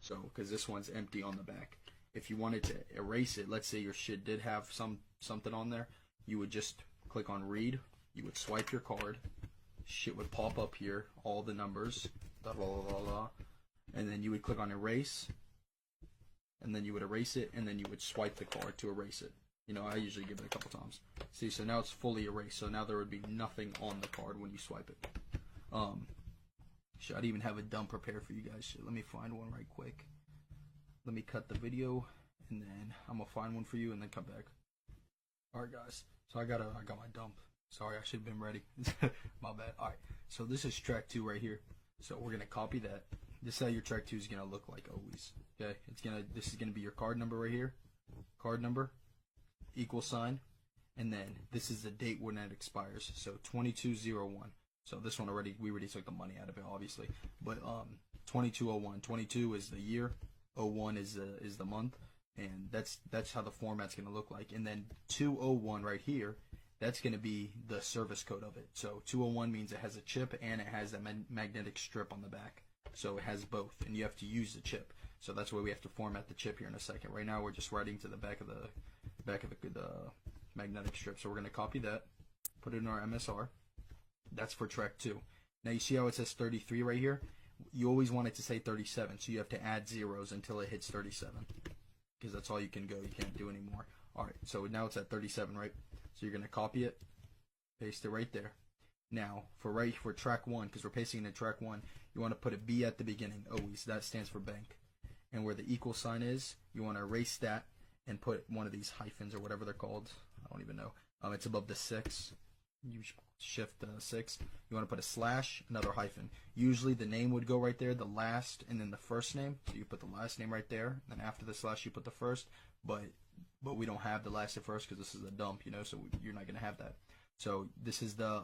So, because this one's empty on the back. If you wanted to erase it, let's say your shit did have something on there, you would just click on read. You would swipe your card. Shit would pop up here, all the numbers, blah, blah, blah, blah, blah. And then you would click on erase, and then you would erase it, and then you would swipe the card to erase it. You know, I usually give it a couple times. See, so now it's fully erased. So now there would be nothing on the card when you swipe it. I'd even have a dump prepared for you guys. Shit, let me find one right quick. Let me cut the video, and then I'm gonna find one for you, and then come back. All right, guys. So I got my dump. Sorry, I should have been ready. My bad. All right. So this is track 2 right here. So we're gonna copy that. This is how your track 2 is gonna look like always. Okay. This is gonna be your card number right here. Card number, equal sign, and then this is the date when it expires. So 2201. So this one we already took the money out of it, obviously. But 2201. 22 is the year. 01 is the month, and that's how the format's gonna look like. And then 201 right here, that's gonna be the service code of it. So 201 means it has a chip and it has a magnetic strip on the back. So it has both, and you have to use the chip. So that's why we have to format the chip here in a second. Right now we're just writing to the back of the magnetic strip. So we're gonna copy that, put it in our MSR. That's for track 2. Now you see how it says 33 right here? You always want it to say 37, so you have to add zeros until it hits 37, because that's all you can go. You can't do any more. All right, so now it's at 37, right? So you're gonna copy it, paste it right there. Now for track 1, because we're pasting it in track 1, you want to put a B at the beginning always. That stands for bank. And where the equal sign is, you want to erase that and put one of these hyphens or whatever they're called. I don't even know. It's above the 6. You shift 6. You want to put a slash, another hyphen. Usually the name would go right there, the last, and then the first name. So you put the last name right there. And then after the slash, you put the first. But we don't have the last and first because this is a dump, you know. So you're not gonna have that. So this is the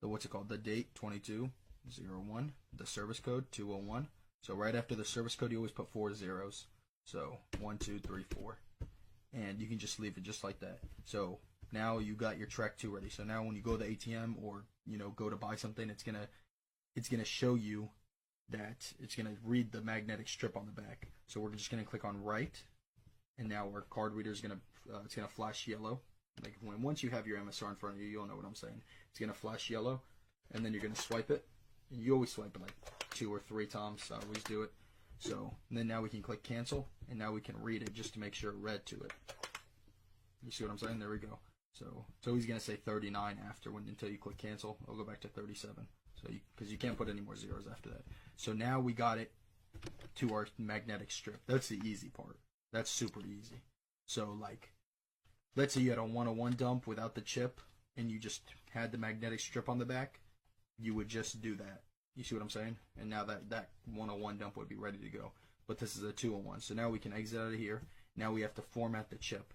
what's it called? The date 2201. The service code 201. So right after the service code, you always put 4 zeros. So 1, 2, 3, 4, and you can just leave it just like that. So now you got your track 2 ready. So now when you go to the ATM or go to buy something, it's gonna show you that it's gonna read the magnetic strip on the back. So we're just gonna click on write, and now our card reader is gonna flash yellow. Like once you have your MSR in front of you, you'll know what I'm saying. It's gonna flash yellow, and then you're gonna swipe it. And you always swipe it like 2 or 3 times. So I always do it. So then now we can click cancel, and now we can read it just to make sure it read to it. You see what I'm saying? There we go. So it's always gonna say 39 after until you click cancel. I'll go back to 37. So because you can't put any more zeros after that. So now we got it to our magnetic strip. That's the easy part. That's super easy. So like, let's say you had a 101 dump without the chip, and you just had the magnetic strip on the back. You would just do that. You see what I'm saying? And now that 101 dump would be ready to go. But this is a 201. So now we can exit out of here. Now we have to format the chip.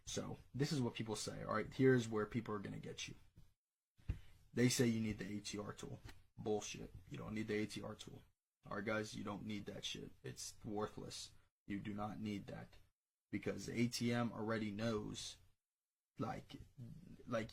So this is what people say. All right, here's where people are going to get you. They say you need the ATR tool. Bullshit. You don't need the ATR tool. All right, guys, you don't need that shit. It's worthless. You do not need that. Because the ATM already knows, like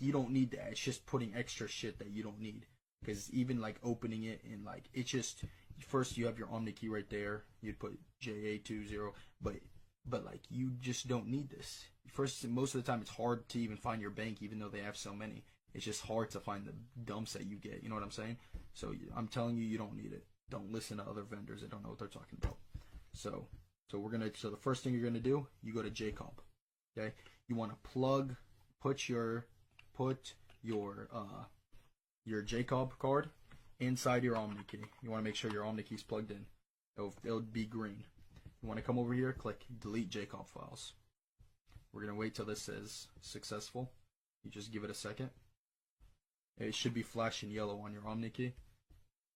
you don't need that. It's just putting extra shit that you don't need. Because even like opening it and like it's just first you have your Omni key right there. You'd put JA20, but like you just don't need this. First, most of the time it's hard to even find your bank, even though they have so many. It's just hard to find the dumps that you get. You know what I'm saying? So I'm telling you, you don't need it. Don't listen to other vendors that don't know what they're talking about. So the first thing you're gonna do, you go to JComp. Okay, you want to put your JComp card inside your Omni key. You want to make sure your Omni key is plugged in. It'll be green. You want to come over here, click delete JComp files. We're gonna wait till this says successful. You just give it a second. It should be flashing yellow on your Omni key,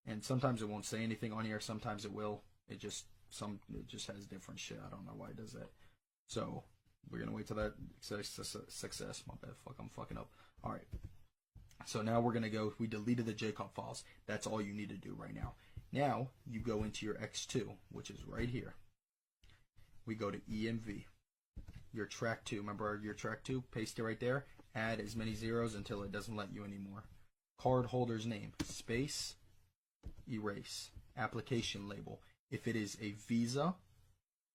and sometimes it won't say anything on here. Sometimes it will. It just has different shit. I don't know why it does that. So we're gonna wait till that says success. My bad. Fuck, I'm fucking up. All right. So now we're gonna go. We deleted the JComp files. That's all you need to do right now. Now you go into your X2, which is right here. We go to EMV. Your track 2. Remember your track 2? Paste it right there. Add as many zeros until it doesn't let you anymore. Card holder's name. Space. Erase. Application label. If it is a Visa,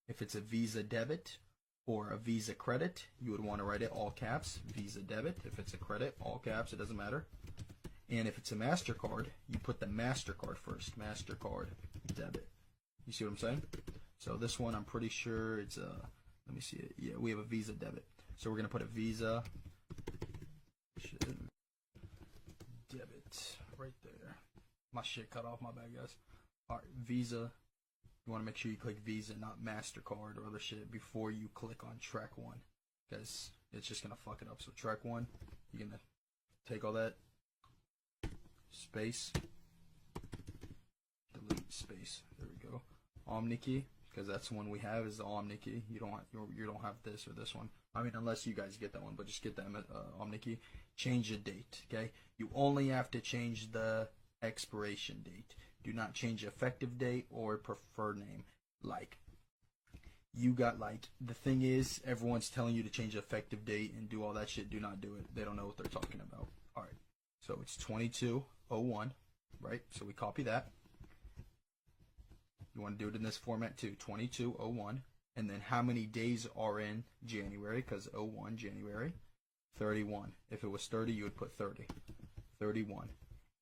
if it's a Visa debit or a Visa credit, you would want to write it all caps, Visa debit. If it's a credit, all caps, it doesn't matter. And if it's a MasterCard, you put the MasterCard first, MasterCard debit. You see what I'm saying? So this one, I'm pretty sure it's a, let me see it. Yeah, we have a Visa debit. So we're going to put a Visa debit right there. My shit cut off, my bad, guys. All right, Visa. You want to make sure you click Visa, not MasterCard or other shit before you click on track 1, because it's just going to fuck it up. So track 1, you're going to take all that, space, delete, space. There we go. OmniKey, because that's the one we have, is the OmniKey. You don't have this or this one. I mean, unless you guys get that one, but just get that OmniKey. Change the date, okay? You only have to change the expiration date. Do not change effective date or preferred name. Like, you got, like, the thing is, everyone's telling you to change effective date and do all that shit. Do not do it. They don't know what they're talking about. All right. So it's 2201, right? So we copy that. You want to do it in this format too, 2201. And then how many days are in January, because 01, January. 31. If it was 30, you would put 30. 31.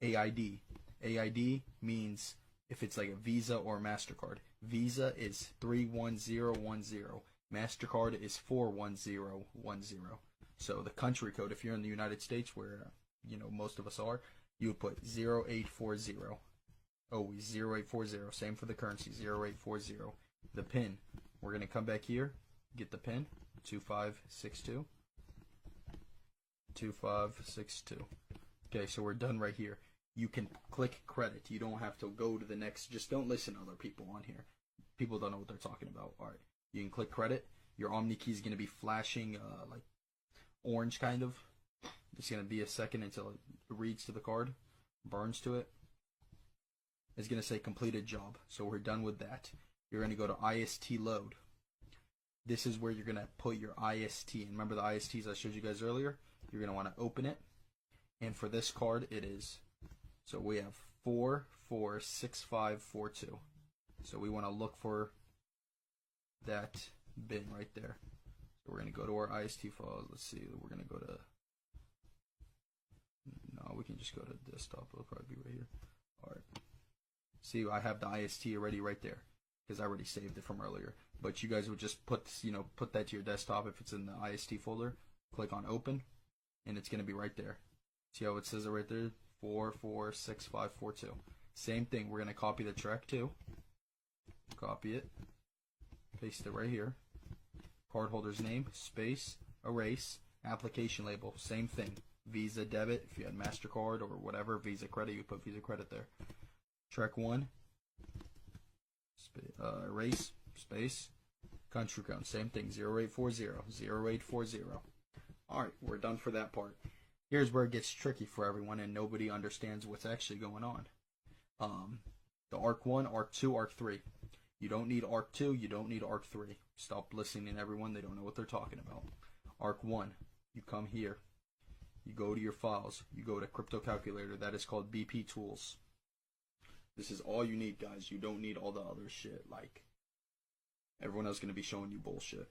AID. AID means if it's like a Visa or a MasterCard. Visa is 31010. MasterCard is 41010. So the country code, if you're in the United States, where most of us are, you would put 0840. Always 0840. Same for the currency, 0840. The PIN, we're going to come back here, get the PIN, 2562. 2562. Okay, so we're done right here. You can click credit. You don't have to go to the next. Just don't listen to other people on here. People don't know what they're talking about. All right, you can click credit. Your OmniKey is going to be flashing like orange kind of. It's going to be a second until it reads to the card, burns to it. It's going to say completed job. So we're done with that. You're going to go to IST load. This is where you're going to put your IST. And remember the ISTs I showed you guys earlier? You're going to want to open it. And for this card, it is. So we have 446542. So we want to look for that bin right there. So we're going to go to our IST files. Let's see. We're going to go to. No, we can just go to desktop. It'll probably be right here. All right. See, I have the IST already right there because I already saved it from earlier. But you guys would just put that to your desktop if it's in the IST folder. Click on open, and it's going to be right there. See how it says it right there? 446542. Same thing. We're going to copy the track 2. Copy it. Paste it right here. Cardholder's name, space, erase, application label. Same thing. Visa debit. If you had MasterCard or whatever, Visa credit, you put Visa credit there. Track 1. Erase, space, country code. Same thing. 0840. 0840. Alright, we're done for that part. Here's where it gets tricky for everyone and nobody understands what's actually going on. The ARC 1, ARC 2, ARC 3. You don't need ARC 2, you don't need ARC 3. Stop listening to everyone, they don't know what they're talking about. ARC 1, you come here. You go to your files. You go to crypto calculator. That is called BP tools. This is all you need, guys. You don't need all the other shit. Like, everyone else is going to be showing you bullshit.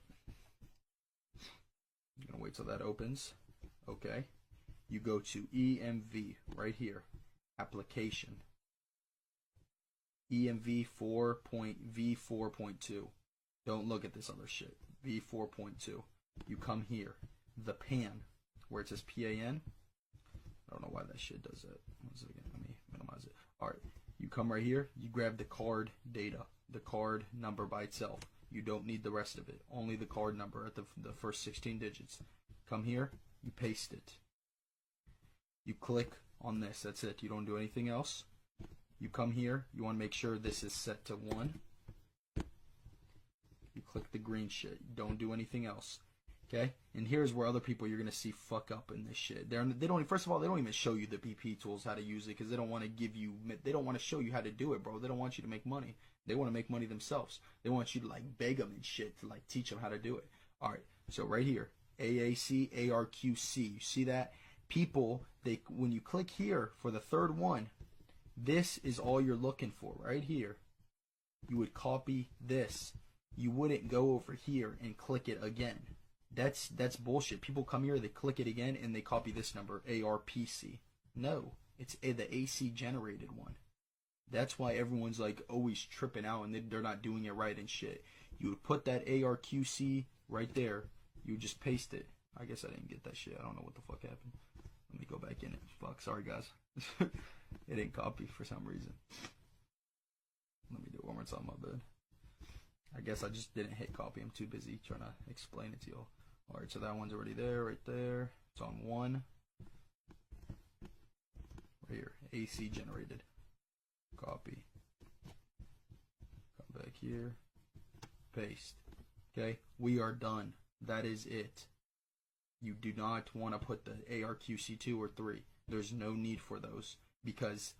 I'm going to wait till that opens. Okay. You go to EMV right here. Application. EMV 4.V4.2. Don't look at this other shit. V4.2. You come here. The PAN. Where it says PAN. I don't know why that shit does that. Once again, let me minimize it. Alright. You come right here. You grab the card data. The card number by itself. You don't need the rest of it. Only the card number at the first 16 digits. Come here. You paste it. You click on this. That's it. You don't do anything else. You come here. You want to make sure this is set to 1. You click the green shit. Don't do anything else. Okay? And here's where other people you're going to see fuck up in this shit. They don't, first of all, they don't even show you the BP tools, how to use it, because they don't want to give you, they don't want to show you how to do it, bro. They don't want you to make money. They want to make money themselves. They want you to, like, beg them and shit to, like, teach them how to do it. All right. So right here, AAC, ARQC. You see that? People, when you click here for the third one, this is all you're looking for right here. You would copy this. You wouldn't go over here and click it again. That's bullshit. People come here, they click it again, and they copy this number, ARPC. No, it's the AC generated one. That's why everyone's like always tripping out and they're not doing it right and shit. You would put that ARQC right there. You would just paste it. I guess I didn't get that shit. I don't know what the fuck happened. Let me go back in it. Fuck, sorry guys. It didn't copy for some reason. Let me do it one more time, my bad. I guess I just didn't hit copy. I'm too busy trying to explain it to y'all. Alright, so that one's already there, right there. It's on 1. Right here, AC generated. Copy. Come back here. Paste. Okay, we are done. That is it. You do not want to put the ARQC2 or 3. There's no need for those because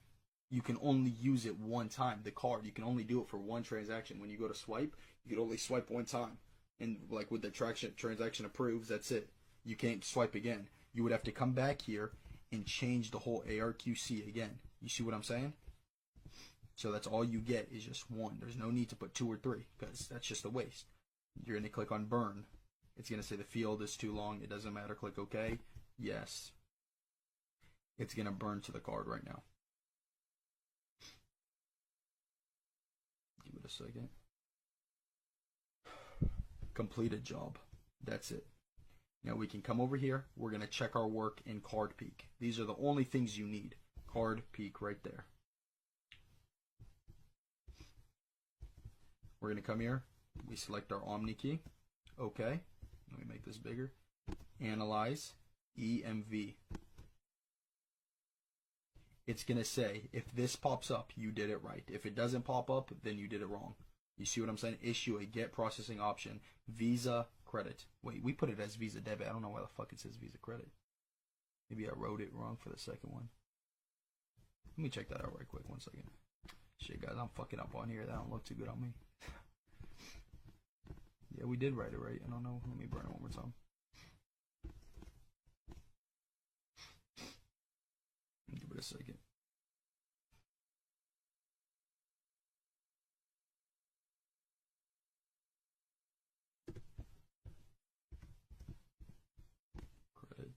you can only use it one time. The card, you can only do it for one transaction. When you go to swipe, you can only swipe one time. And like with the transaction approves, that's it. You can't swipe again. You would have to come back here and change the whole ARQC again. You see what I'm saying? So that's all you get is just one. There's no need to put 2 or 3 because that's just a waste. You're going to click on burn. It's going to say the field is too long. It doesn't matter. Click OK. Yes. It's going to burn to the card right now. Give it a second. Completed job. That's it. Now we can come over here. We're going to check our work in Card Peek. These are the only things you need. Card Peek right there. We're going to come here. We select our Omni key. OK. Let me make this bigger. Analyze. EMV. It's going to say, if this pops up, you did it right. If it doesn't pop up, then you did it wrong. You see what I'm saying? Issue a get processing option. Visa credit. Wait, we put it as Visa debit. I don't know why the fuck it says Visa credit. Maybe I wrote it wrong for the second one. Let me check that out right quick. 1 second. Shit, guys, I'm fucking up on here. That don't look too good on me. Yeah, we did write it right. I don't know. Let me burn it one more time. Give it a second. Credit.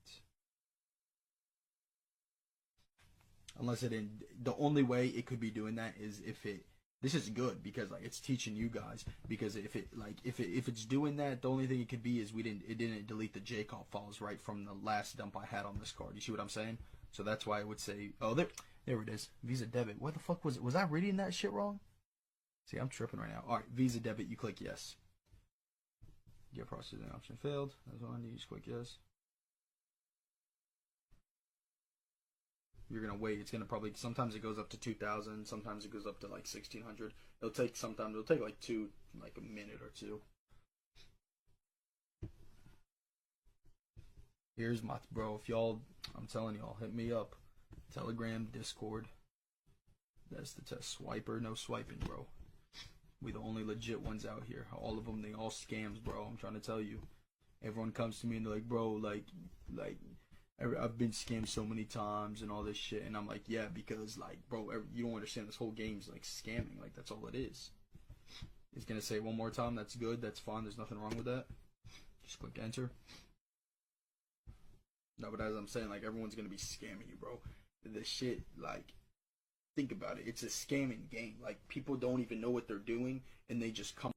Unless it didn't. The only way it could be doing that is if it. This is good because like it's teaching you guys because if it's doing that, the only thing it could be is it didn't delete the JCOP files right from the last dump I had on this card. You see what I'm saying? So that's why I would say, oh, there it is. Visa debit. What the fuck was it? Was I reading that shit wrong? See, I'm tripping right now. All right, Visa debit. You click yes. Get processing option failed. That's one. You just click yes. You're gonna wait. It's gonna probably sometimes it goes up to 2,000. Sometimes it goes up to like 1,600. It'll take like a minute or two. Here's my bro. If y'all, I'm telling y'all, hit me up. Telegram, Discord. That's the test. Swiper, no swiping, bro. We the only legit ones out here. All of them, they all scams, bro. I'm trying to tell you. Everyone comes to me and they're like, bro, like I've been scammed so many times and all this shit, and I'm like, yeah, because like, bro, you don't understand. This whole game's like scamming. Like that's all it is. It's gonna say one more time. That's good. That's fine. There's nothing wrong with that. Just click enter. No, but as I'm saying, like everyone's gonna be scamming you, bro. The shit, like, think about it. It's a scamming game. Like people don't even know what they're doing, and they just come.